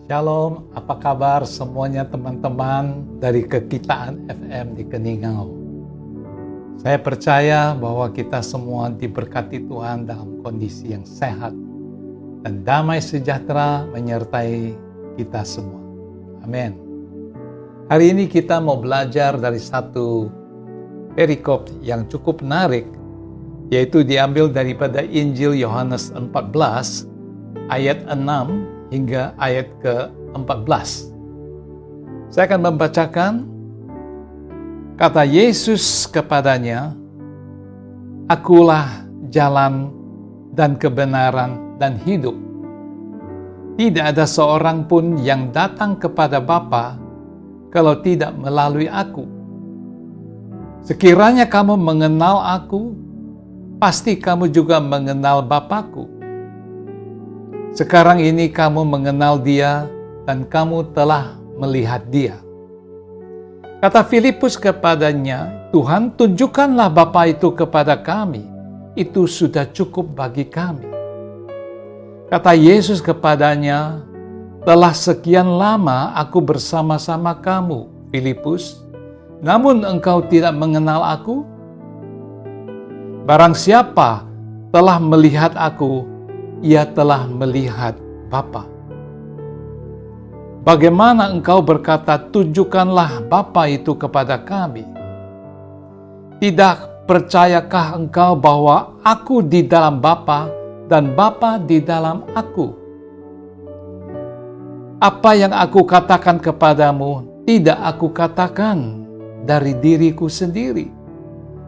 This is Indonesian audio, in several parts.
Shalom, apa kabar semuanya teman-teman dari Kekitaan FM di Keningau. Saya percaya bahwa kita semua diberkati Tuhan dalam kondisi yang sehat dan damai sejahtera menyertai kita semua. Amin. Hari ini kita mau belajar dari satu perikop yang cukup menarik, yaitu diambil daripada Injil Yohanes 14 ayat 6 hingga ayat ke-14. Saya akan membacakan. Kata Yesus kepadanya, "Akulah jalan dan kebenaran dan hidup. Tidak ada seorang pun yang datang kepada Bapa kalau tidak melalui aku. Sekiranya kamu mengenal aku, pasti kamu juga mengenal Bapa-Ku. Sekarang ini kamu mengenal Dia dan kamu telah melihat Dia." Kata Filipus kepadanya, "Tuhan, tunjukkanlah Bapa itu kepada kami. Itu sudah cukup bagi kami." Kata Yesus kepadanya, "Telah sekian lama aku bersama-sama kamu, Filipus, namun engkau tidak mengenal aku? Barang siapa telah melihat aku, ia telah melihat Bapa. Bagaimana engkau berkata, 'Tunjukkanlah Bapa itu kepada kami'? Tidak percayakah engkau bahwa aku di dalam Bapa dan Bapa di dalam aku? Apa yang aku katakan kepadamu, tidak aku katakan dari diriku sendiri,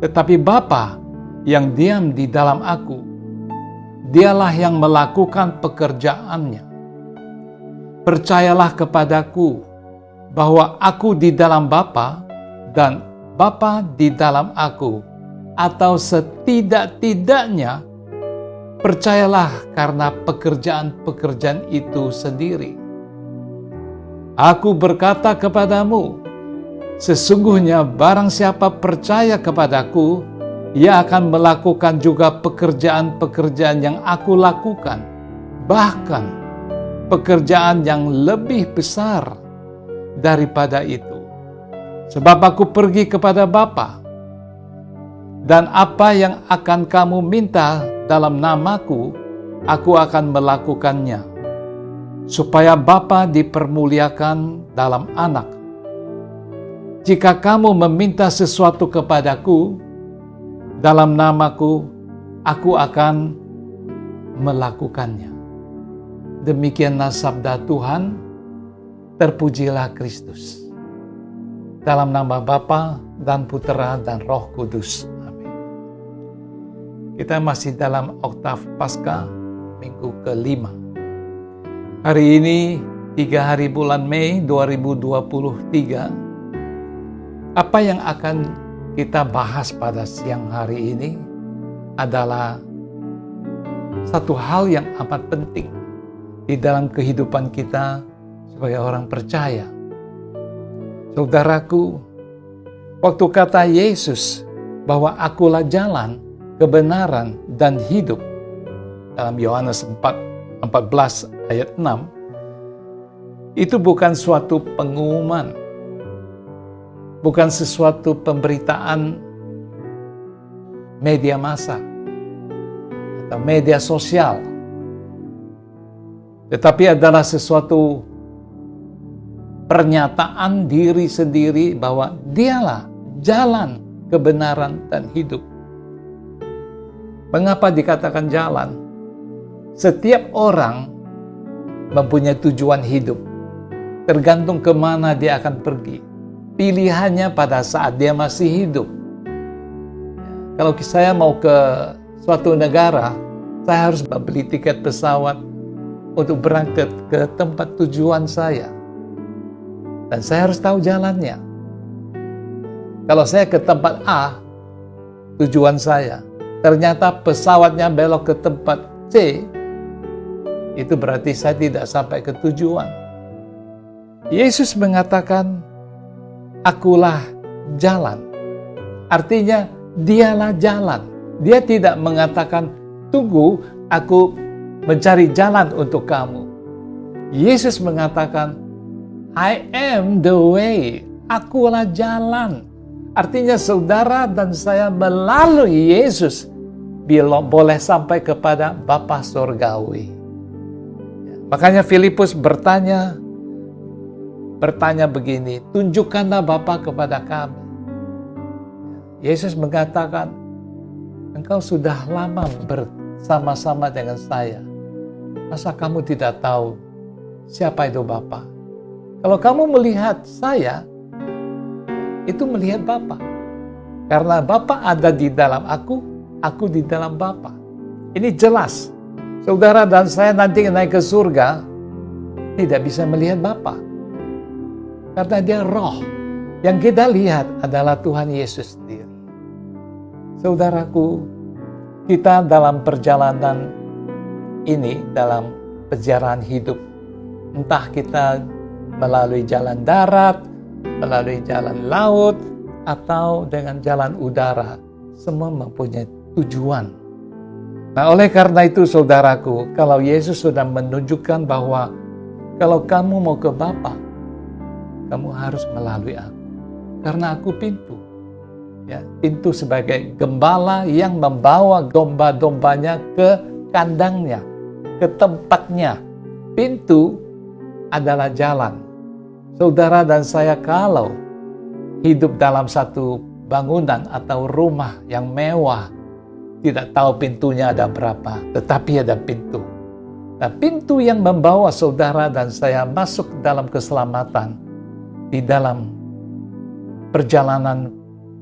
tetapi Bapa yang diam di dalam aku, Dialah yang melakukan pekerjaannya. Percayalah kepadaku bahwa aku di dalam Bapa dan Bapa di dalam aku, atau setidak-tidaknya percayalah karena pekerjaan-pekerjaan itu sendiri. Aku berkata kepadamu, sesungguhnya barang siapa percaya kepadaku, ia akan melakukan juga pekerjaan-pekerjaan yang aku lakukan, bahkan pekerjaan yang lebih besar daripada itu. Sebab aku pergi kepada Bapa, dan apa yang akan kamu minta dalam namaku, aku akan melakukannya, supaya Bapa dipermuliakan dalam Anak. Jika kamu meminta sesuatu kepadaku dalam namaku, aku akan melakukannya." Demikianlah sabda Tuhan. Terpujilah Kristus. Dalam nama Bapa dan Putera dan Roh Kudus. Amin. Kita masih dalam oktav Paskah, minggu ke-5. Hari ini 3 hari bulan Mei 2023. Apa yang akan kita bahas pada siang hari ini adalah satu hal yang amat penting di dalam kehidupan kita sebagai orang percaya. Saudaraku, waktu kata Yesus bahwa akulah jalan, kebenaran, dan hidup, dalam Yohanes 14 ayat 6, itu bukan suatu pengumuman, bukan sesuatu pemberitaan media massa atau media sosial, tetapi adalah sesuatu pernyataan diri sendiri bahwa Dialah jalan, kebenaran, dan hidup. Mengapa dikatakan jalan? Setiap orang mempunyai tujuan hidup, tergantung kemana dia akan pergi. Pilihannya pada saat dia masih hidup. Kalau saya mau ke suatu negara, saya harus membeli tiket pesawat untuk berangkat ke tempat tujuan saya. Dan saya harus tahu jalannya. Kalau saya ke tempat A, tujuan saya, ternyata pesawatnya belok ke tempat C, itu berarti saya tidak sampai ke tujuan. Yesus mengatakan, "Akulah jalan." Artinya, Dialah jalan. Dia tidak mengatakan, "Tunggu, aku mencari jalan untuk kamu." Yesus mengatakan, I am the way, akulah jalan. Artinya saudara dan saya melalui Yesus boleh sampai kepada Bapa Surgawi. Makanya Filipus bertanya begini, tunjukkanlah Bapa kepada kami. Yesus mengatakan, engkau sudah lama bersama-sama dengan saya. Masa kamu tidak tahu siapa itu Bapa? Kalau kamu melihat saya, itu melihat Bapa. Karena Bapa ada di dalam aku di dalam Bapa. Ini jelas. Saudara dan saya nanti naik ke surga, tidak bisa melihat Bapa. Karena dia roh. Yang kita lihat adalah Tuhan Yesus sendiri. Saudaraku, kita dalam perjalanan ini, dalam perjalanan hidup, entah kita melalui jalan darat, melalui jalan laut, atau dengan jalan udara, semua mempunyai tujuan. Nah, oleh karena itu saudaraku, kalau Yesus sudah menunjukkan bahwa kalau kamu mau ke Bapa, kamu harus melalui aku. Karena aku pintu. Ya, pintu sebagai gembala yang membawa domba-dombanya ke kandangnya, ke tempatnya. Pintu adalah jalan. Saudara dan saya kalau hidup dalam satu bangunan atau rumah yang mewah, tidak tahu pintunya ada berapa, tetapi ada pintu. Nah, pintu yang membawa saudara dan saya masuk dalam keselamatan di dalam perjalanan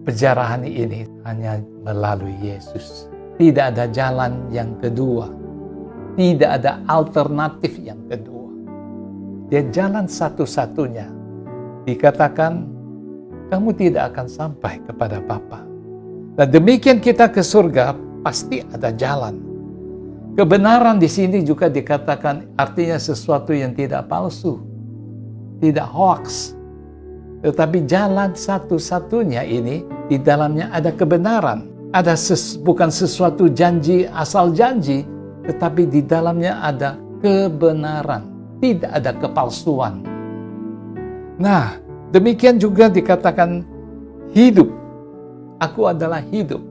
penjarahan ini hanya melalui Yesus. Tidak ada jalan yang kedua. Tidak ada alternatif yang kedua. Dia jalan satu-satunya. Dikatakan, kamu tidak akan sampai kepada Bapa. Dan demikian kita ke surga, pasti ada jalan. Kebenaran di sini juga dikatakan artinya sesuatu yang tidak palsu, tidak hoax. Tetapi jalan satu-satunya ini, di dalamnya ada kebenaran. Ada bukan sesuatu janji, asal janji, tetapi di dalamnya ada kebenaran. Tidak ada kepalsuan. Nah, demikian juga dikatakan hidup. Aku adalah hidup.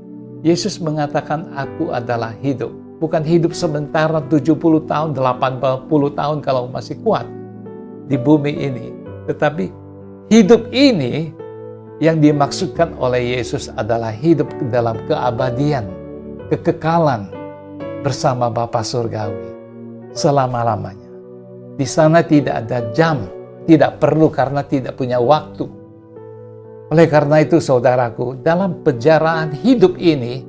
Yesus mengatakan aku adalah hidup. Bukan hidup sementara 70 tahun, 80 tahun kalau masih kuat di bumi ini. Tetapi hidup ini yang dimaksudkan oleh Yesus adalah hidup dalam keabadian, kekekalan bersama Bapa Surgawi selama-lamanya. Di sana tidak ada jam, tidak perlu karena tidak punya waktu. Oleh karena itu saudaraku, dalam perjalanan hidup ini,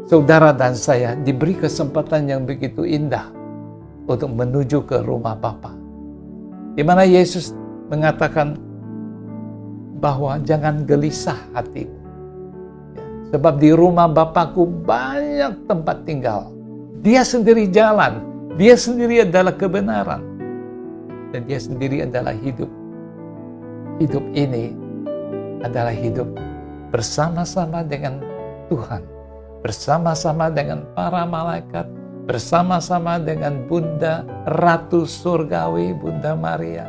saudara dan saya diberi kesempatan yang begitu indah untuk menuju ke rumah Bapa. Di mana Yesus mengatakan bahwa jangan gelisah hatimu. Sebab di rumah Bapakku banyak tempat tinggal. Dia sendiri jalan, dia sendiri adalah kebenaran. Dan dia sendiri adalah hidup. Hidup ini adalah hidup bersama-sama dengan Tuhan, bersama-sama dengan para malaikat, bersama-sama dengan Bunda Ratu Surgawi, Bunda Maria,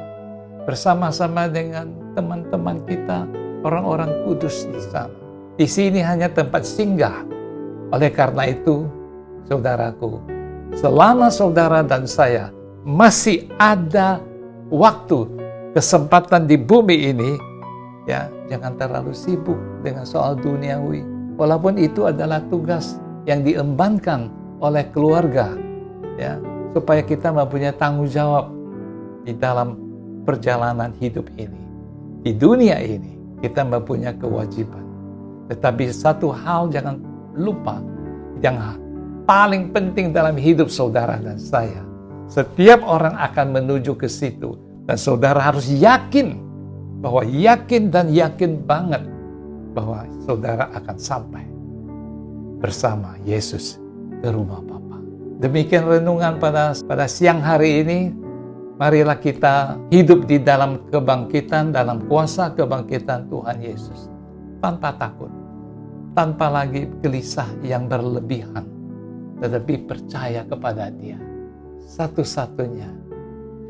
bersama-sama dengan teman-teman kita, orang-orang kudus di sana. Di sini hanya tempat singgah. Oleh karena itu, saudaraku, selama saudara dan saya masih ada waktu, kesempatan di bumi ini, ya, jangan terlalu sibuk dengan soal duniawi. Walaupun itu adalah tugas yang diembankan oleh keluarga, ya, supaya kita mempunyai tanggung jawab di dalam perjalanan hidup ini. Di dunia ini kita mempunyai kewajiban. Tetapi satu hal jangan lupa, yang paling penting dalam hidup saudara dan saya, setiap orang akan menuju ke situ. Dan saudara harus yakin, bahwa yakin dan yakin banget bahwa saudara akan sampai bersama Yesus ke rumah Bapa. Demikian renungan pada siang hari ini. Marilah kita hidup di dalam kebangkitan, dalam kuasa kebangkitan Tuhan Yesus. Tanpa takut, tanpa lagi gelisah yang berlebihan, tetapi percaya kepada Dia. Satu-satunya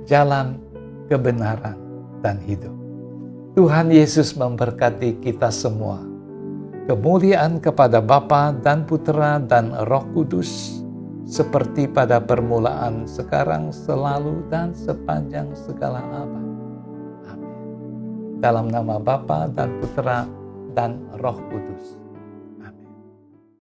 jalan kebenaran dan hidup. Tuhan Yesus memberkati kita semua. Kemuliaan kepada Bapa dan Putera dan Roh Kudus, seperti pada permulaan, sekarang, selalu, dan sepanjang segala abad. Amin. Dalam nama Bapa dan Putera dan Roh Kudus.